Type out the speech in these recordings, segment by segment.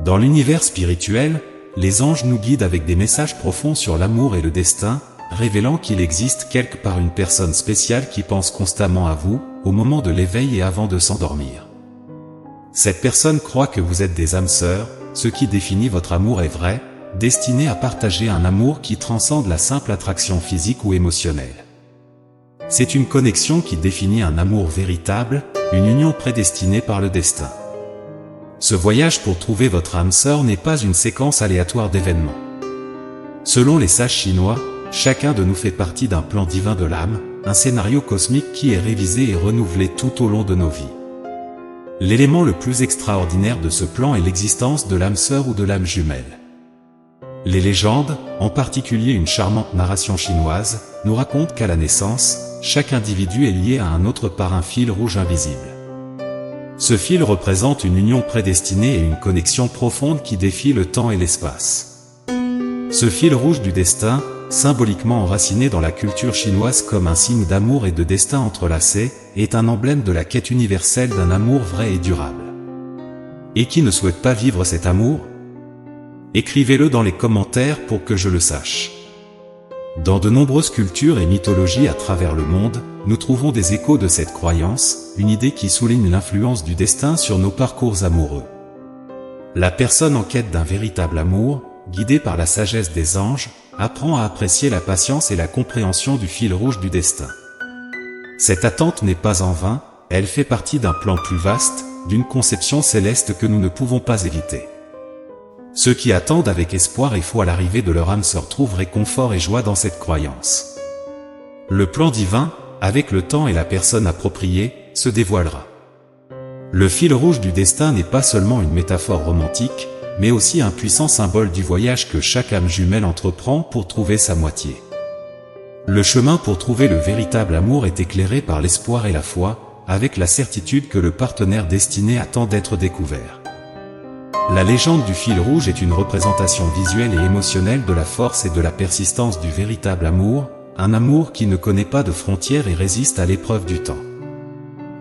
Dans l'univers spirituel, les anges nous guident avec des messages profonds sur l'amour et le destin, révélant qu'il existe quelque part une personne spéciale qui pense constamment à vous, au moment de l'éveil et avant de s'endormir. Cette personne croit que vous êtes des âmes sœurs, ce qui définit votre amour est vrai, destiné à partager un amour qui transcende la simple attraction physique ou émotionnelle. C'est une connexion qui définit un amour véritable, une union prédestinée par le destin. Ce voyage pour trouver votre âme sœur n'est pas une séquence aléatoire d'événements. Selon les sages chinois, chacun de nous fait partie d'un plan divin de l'âme, un scénario cosmique qui est révisé et renouvelé tout au long de nos vies. L'élément le plus extraordinaire de ce plan est l'existence de l'âme sœur ou de l'âme jumelle. Les légendes, en particulier une charmante narration chinoise, nous racontent qu'à la naissance, chaque individu est lié à un autre par un fil rouge invisible. Ce fil représente une union prédestinée et une connexion profonde qui défie le temps et l'espace. Ce fil rouge du destin, symboliquement enraciné dans la culture chinoise comme un signe d'amour et de destin entrelacés, est un emblème de la quête universelle d'un amour vrai et durable. Et qui ne souhaite pas vivre cet amour? Écrivez-le dans les commentaires pour que je le sache. Dans de nombreuses cultures et mythologies à travers le monde, nous trouvons des échos de cette croyance, une idée qui souligne l'influence du destin sur nos parcours amoureux. La personne en quête d'un véritable amour, guidée par la sagesse des anges, apprend à apprécier la patience et la compréhension du fil rouge du destin. Cette attente n'est pas en vain, elle fait partie d'un plan plus vaste, d'une conception céleste que nous ne pouvons pas éviter. Ceux qui attendent avec espoir et foi l'arrivée de leur âme sœur trouvent réconfort et joie dans cette croyance. Le plan divin, avec le temps et la personne appropriée, se dévoilera. Le fil rouge du destin n'est pas seulement une métaphore romantique, mais aussi un puissant symbole du voyage que chaque âme jumelle entreprend pour trouver sa moitié. Le chemin pour trouver le véritable amour est éclairé par l'espoir et la foi, avec la certitude que le partenaire destiné attend d'être découvert. La légende du fil rouge est une représentation visuelle et émotionnelle de la force et de la persistance du véritable amour, un amour qui ne connaît pas de frontières et résiste à l'épreuve du temps.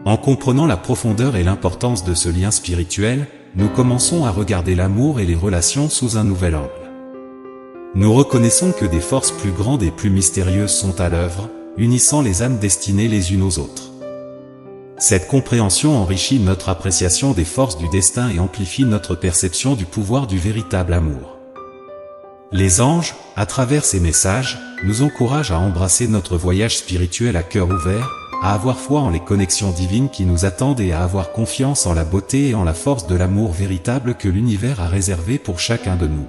En comprenant la profondeur et l'importance de ce lien spirituel, nous commençons à regarder l'amour et les relations sous un nouvel angle. Nous reconnaissons que des forces plus grandes et plus mystérieuses sont à l'œuvre, unissant les âmes destinées les unes aux autres. Cette compréhension enrichit notre appréciation des forces du destin et amplifie notre perception du pouvoir du véritable amour. Les anges, à travers ces messages, nous encouragent à embrasser notre voyage spirituel à cœur ouvert, à avoir foi en les connexions divines qui nous attendent et à avoir confiance en la beauté et en la force de l'amour véritable que l'univers a réservé pour chacun de nous.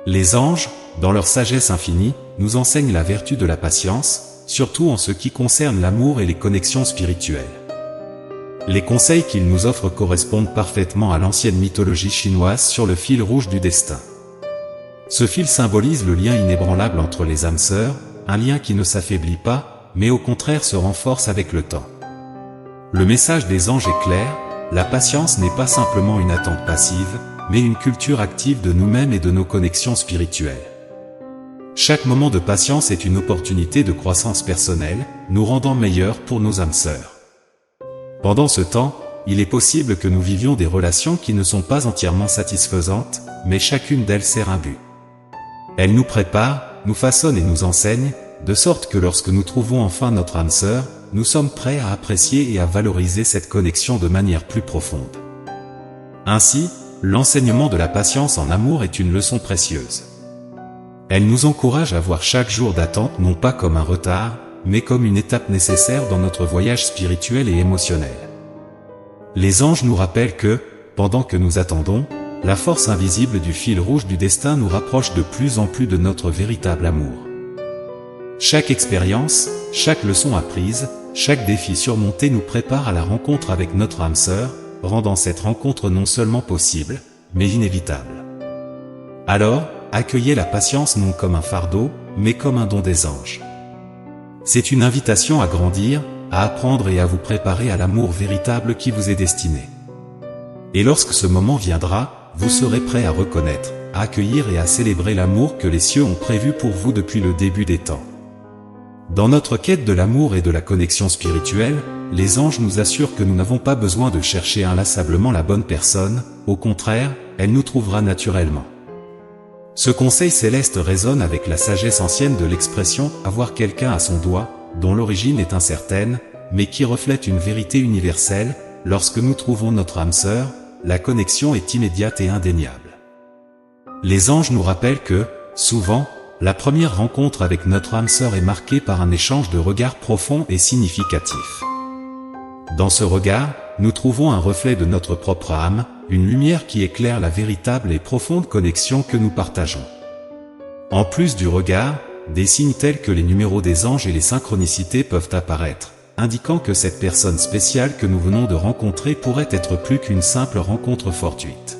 Les anges, dans leur sagesse infinie, nous enseignent la vertu de la patience, surtout en ce qui concerne l'amour et les connexions spirituelles. Les conseils qu'ils nous offrent correspondent parfaitement à l'ancienne mythologie chinoise sur le fil rouge du destin. Ce fil symbolise le lien inébranlable entre les âmes sœurs, un lien qui ne s'affaiblit pas, mais au contraire se renforce avec le temps. Le message des anges est clair, la patience n'est pas simplement une attente passive, mais une culture active de nous-mêmes et de nos connexions spirituelles. Chaque moment de patience est une opportunité de croissance personnelle, nous rendant meilleurs pour nos âmes sœurs. Pendant ce temps, il est possible que nous vivions des relations qui ne sont pas entièrement satisfaisantes, mais chacune d'elles sert un but. Elles nous préparent, nous façonnent et nous enseignent, de sorte que lorsque nous trouvons enfin notre âme sœur, nous sommes prêts à apprécier et à valoriser cette connexion de manière plus profonde. Ainsi, l'enseignement de la patience en amour est une leçon précieuse. Elle nous encourage à voir chaque jour d'attente non pas comme un retard, mais comme une étape nécessaire dans notre voyage spirituel et émotionnel. Les anges nous rappellent que, pendant que nous attendons, la force invisible du fil rouge du destin nous rapproche de plus en plus de notre véritable amour. Chaque expérience, chaque leçon apprise, chaque défi surmonté nous prépare à la rencontre avec notre âme sœur, rendant cette rencontre non seulement possible, mais inévitable. Alors, accueillez la patience non comme un fardeau, mais comme un don des anges. C'est une invitation à grandir, à apprendre et à vous préparer à l'amour véritable qui vous est destiné. Et lorsque ce moment viendra, vous serez prêt à reconnaître, à accueillir et à célébrer l'amour que les cieux ont prévu pour vous depuis le début des temps. Dans notre quête de l'amour et de la connexion spirituelle, les anges nous assurent que nous n'avons pas besoin de chercher inlassablement la bonne personne, au contraire, elle nous trouvera naturellement. Ce conseil céleste résonne avec la sagesse ancienne de l'expression « avoir quelqu'un à son doigt », dont l'origine est incertaine, mais qui reflète une vérité universelle. Lorsque nous trouvons notre âme sœur, la connexion est immédiate et indéniable. Les anges nous rappellent que, souvent, la première rencontre avec notre âme sœur est marquée par un échange de regards profond et significatif. Dans ce regard, nous trouvons un reflet de notre propre âme, une lumière qui éclaire la véritable et profonde connexion que nous partageons. En plus du regard, des signes tels que les numéros des anges et les synchronicités peuvent apparaître, indiquant que cette personne spéciale que nous venons de rencontrer pourrait être plus qu'une simple rencontre fortuite.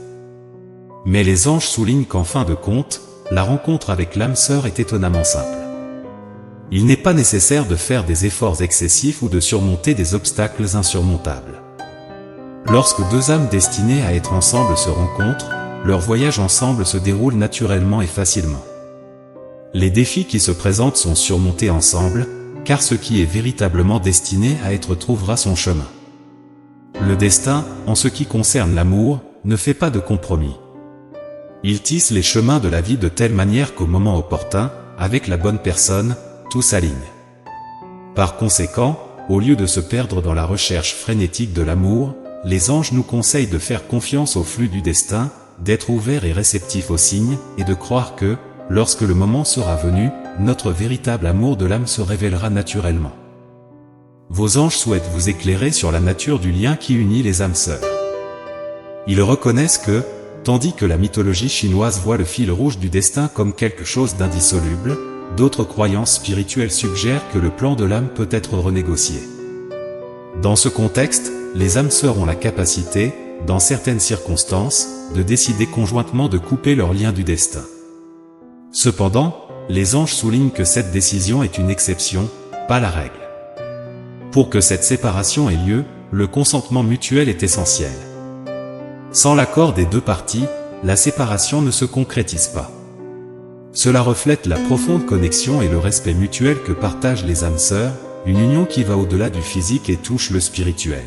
Mais les anges soulignent qu'en fin de compte, la rencontre avec l'âme sœur est étonnamment simple. Il n'est pas nécessaire de faire des efforts excessifs ou de surmonter des obstacles insurmontables. Lorsque deux âmes destinées à être ensemble se rencontrent, leur voyage ensemble se déroule naturellement et facilement. Les défis qui se présentent sont surmontés ensemble, car ce qui est véritablement destiné à être trouvera son chemin. Le destin, en ce qui concerne l'amour, ne fait pas de compromis. Il tisse les chemins de la vie de telle manière qu'au moment opportun, avec la bonne personne, tout s'aligne. Par conséquent, au lieu de se perdre dans la recherche frénétique de l'amour, les anges nous conseillent de faire confiance au flux du destin, d'être ouverts et réceptifs aux signes, et de croire que, lorsque le moment sera venu, notre véritable amour de l'âme se révélera naturellement. Vos anges souhaitent vous éclairer sur la nature du lien qui unit les âmes sœurs. Ils reconnaissent que, tandis que la mythologie chinoise voit le fil rouge du destin comme quelque chose d'indissoluble, d'autres croyances spirituelles suggèrent que le plan de l'âme peut être renégocié. Dans ce contexte, les âmes sœurs ont la capacité, dans certaines circonstances, de décider conjointement de couper leur lien du destin. Cependant, les anges soulignent que cette décision est une exception, pas la règle. Pour que cette séparation ait lieu, le consentement mutuel est essentiel. Sans l'accord des deux parties, la séparation ne se concrétise pas. Cela reflète la profonde connexion et le respect mutuel que partagent les âmes sœurs, une union qui va au-delà du physique et touche le spirituel.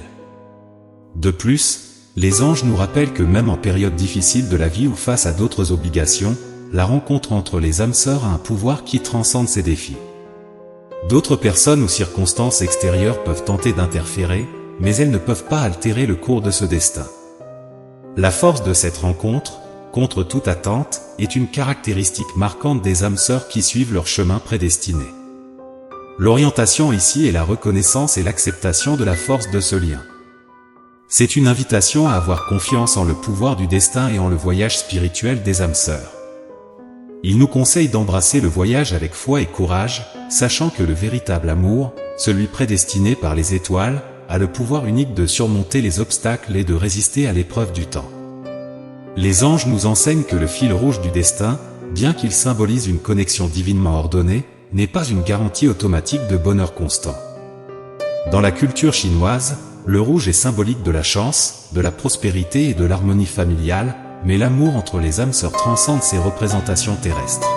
De plus, les anges nous rappellent que même en période difficile de la vie ou face à d'autres obligations, la rencontre entre les âmes sœurs a un pouvoir qui transcende ces défis. D'autres personnes ou circonstances extérieures peuvent tenter d'interférer, mais elles ne peuvent pas altérer le cours de ce destin. La force de cette rencontre, contre toute attente, est une caractéristique marquante des âmes sœurs qui suivent leur chemin prédestiné. L'orientation ici est la reconnaissance et l'acceptation de la force de ce lien. C'est une invitation à avoir confiance en le pouvoir du destin et en le voyage spirituel des âmes sœurs. Il nous conseille d'embrasser le voyage avec foi et courage, sachant que le véritable amour, celui prédestiné par les étoiles, a le pouvoir unique de surmonter les obstacles et de résister à l'épreuve du temps. Les anges nous enseignent que le fil rouge du destin, bien qu'il symbolise une connexion divinement ordonnée, n'est pas une garantie automatique de bonheur constant. Dans la culture chinoise, le rouge est symbolique de la chance, de la prospérité et de l'harmonie familiale, mais l'amour entre les âmes sœurs transcende ces représentations terrestres.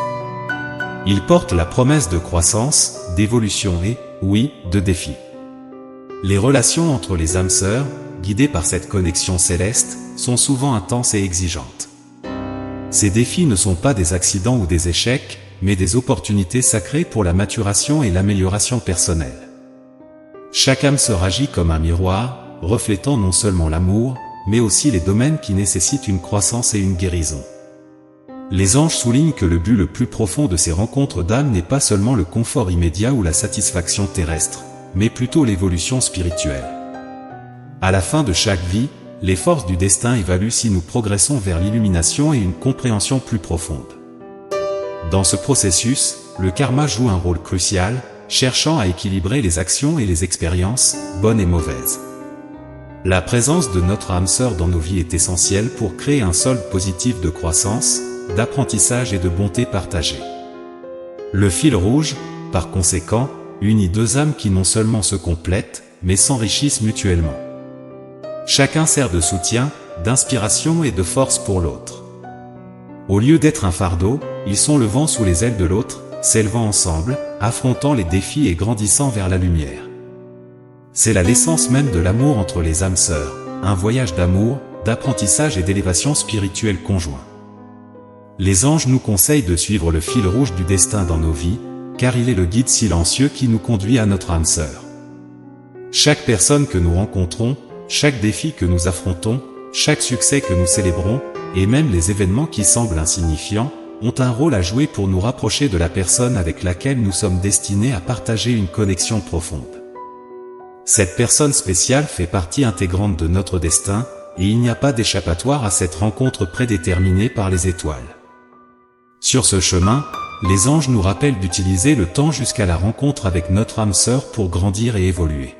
Il porte la promesse de croissance, d'évolution et, oui, de défi. Les relations entre les âmes sœurs, guidées par cette connexion céleste, sont souvent intenses et exigeantes. Ces défis ne sont pas des accidents ou des échecs, mais des opportunités sacrées pour la maturation et l'amélioration personnelle. Chaque âme sœur agit comme un miroir, reflétant non seulement l'amour, mais aussi les domaines qui nécessitent une croissance et une guérison. Les anges soulignent que le but le plus profond de ces rencontres d'âmes n'est pas seulement le confort immédiat ou la satisfaction terrestre, mais plutôt l'évolution spirituelle. À la fin de chaque vie, les forces du destin évaluent si nous progressons vers l'illumination et une compréhension plus profonde. Dans ce processus, le karma joue un rôle crucial, cherchant à équilibrer les actions et les expériences, bonnes et mauvaises. La présence de notre âme sœur dans nos vies est essentielle pour créer un solde positif de croissance, d'apprentissage et de bonté partagée. Le fil rouge, par conséquent, unit deux âmes qui non seulement se complètent, mais s'enrichissent mutuellement. Chacun sert de soutien, d'inspiration et de force pour l'autre. Au lieu d'être un fardeau, ils sont le vent sous les ailes de l'autre, s'élevant ensemble, affrontant les défis et grandissant vers la lumière. C'est là l'essence même de l'amour entre les âmes sœurs, un voyage d'amour, d'apprentissage et d'élévation spirituelle conjoint. Les anges nous conseillent de suivre le fil rouge du destin dans nos vies, car il est le guide silencieux qui nous conduit à notre âme sœur. Chaque personne que nous rencontrons, chaque défi que nous affrontons, chaque succès que nous célébrons, et même les événements qui semblent insignifiants, ont un rôle à jouer pour nous rapprocher de la personne avec laquelle nous sommes destinés à partager une connexion profonde. Cette personne spéciale fait partie intégrante de notre destin, et il n'y a pas d'échappatoire à cette rencontre prédéterminée par les étoiles. Sur ce chemin, les anges nous rappellent d'utiliser le temps jusqu'à la rencontre avec notre âme sœur pour grandir et évoluer.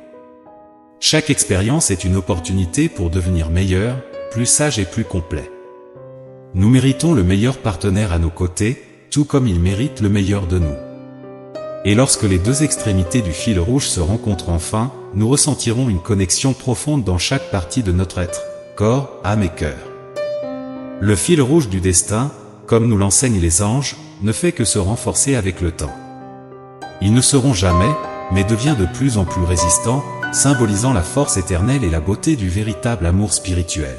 Chaque expérience est une opportunité pour devenir meilleur, plus sage et plus complet. Nous méritons le meilleur partenaire à nos côtés, tout comme il mérite le meilleur de nous. Et lorsque les deux extrémités du fil rouge se rencontrent enfin, nous ressentirons une connexion profonde dans chaque partie de notre être, corps, âme et cœur. Le fil rouge du destin, comme nous l'enseignent les anges, ne fait que se renforcer avec le temps. Ils ne seront jamais, mais devient de plus en plus résistant, symbolisant la force éternelle et la beauté du véritable amour spirituel.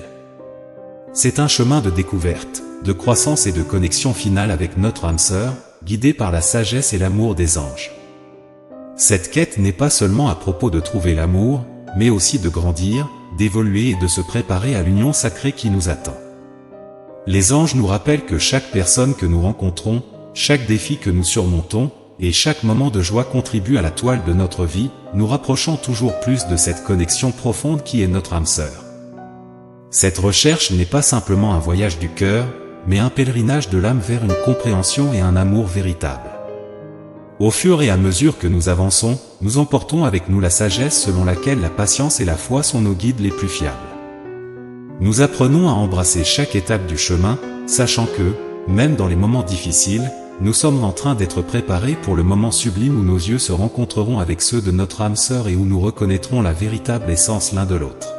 C'est un chemin de découverte, de croissance et de connexion finale avec notre âme sœur, guidée par la sagesse et l'amour des anges. Cette quête n'est pas seulement à propos de trouver l'amour, mais aussi de grandir, d'évoluer et de se préparer à l'union sacrée qui nous attend. Les anges nous rappellent que chaque personne que nous rencontrons, chaque défi que nous surmontons, et chaque moment de joie contribue à la toile de notre vie, nous rapprochant toujours plus de cette connexion profonde qui est notre âme sœur. Cette recherche n'est pas simplement un voyage du cœur, mais un pèlerinage de l'âme vers une compréhension et un amour véritable. Au fur et à mesure que nous avançons, nous emportons avec nous la sagesse selon laquelle la patience et la foi sont nos guides les plus fiables. Nous apprenons à embrasser chaque étape du chemin, sachant que, même dans les moments difficiles, nous sommes en train d'être préparés pour le moment sublime où nos yeux se rencontreront avec ceux de notre âme sœur et où nous reconnaîtrons la véritable essence l'un de l'autre.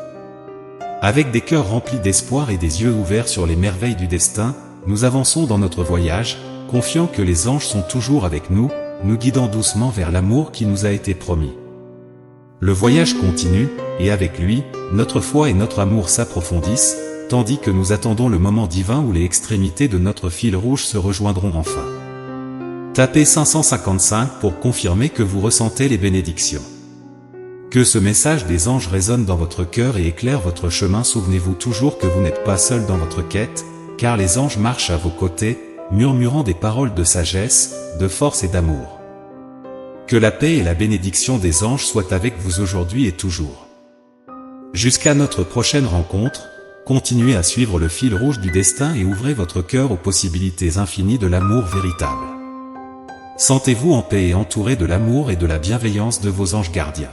Avec des cœurs remplis d'espoir et des yeux ouverts sur les merveilles du destin, nous avançons dans notre voyage, confiants que les anges sont toujours avec nous, nous guidant doucement vers l'amour qui nous a été promis. Le voyage continue, et avec lui, notre foi et notre amour s'approfondissent, tandis que nous attendons le moment divin où les extrémités de notre fil rouge se rejoindront enfin. Tapez 555 pour confirmer que vous ressentez les bénédictions. Que ce message des anges résonne dans votre cœur et éclaire votre chemin. Souvenez-vous toujours que vous n'êtes pas seul dans votre quête, car les anges marchent à vos côtés, murmurant des paroles de sagesse, de force et d'amour. Que la paix et la bénédiction des anges soient avec vous aujourd'hui et toujours. Jusqu'à notre prochaine rencontre, continuez à suivre le fil rouge du destin et ouvrez votre cœur aux possibilités infinies de l'amour véritable. Sentez-vous en paix et entouré de l'amour et de la bienveillance de vos anges gardiens.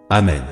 Amen.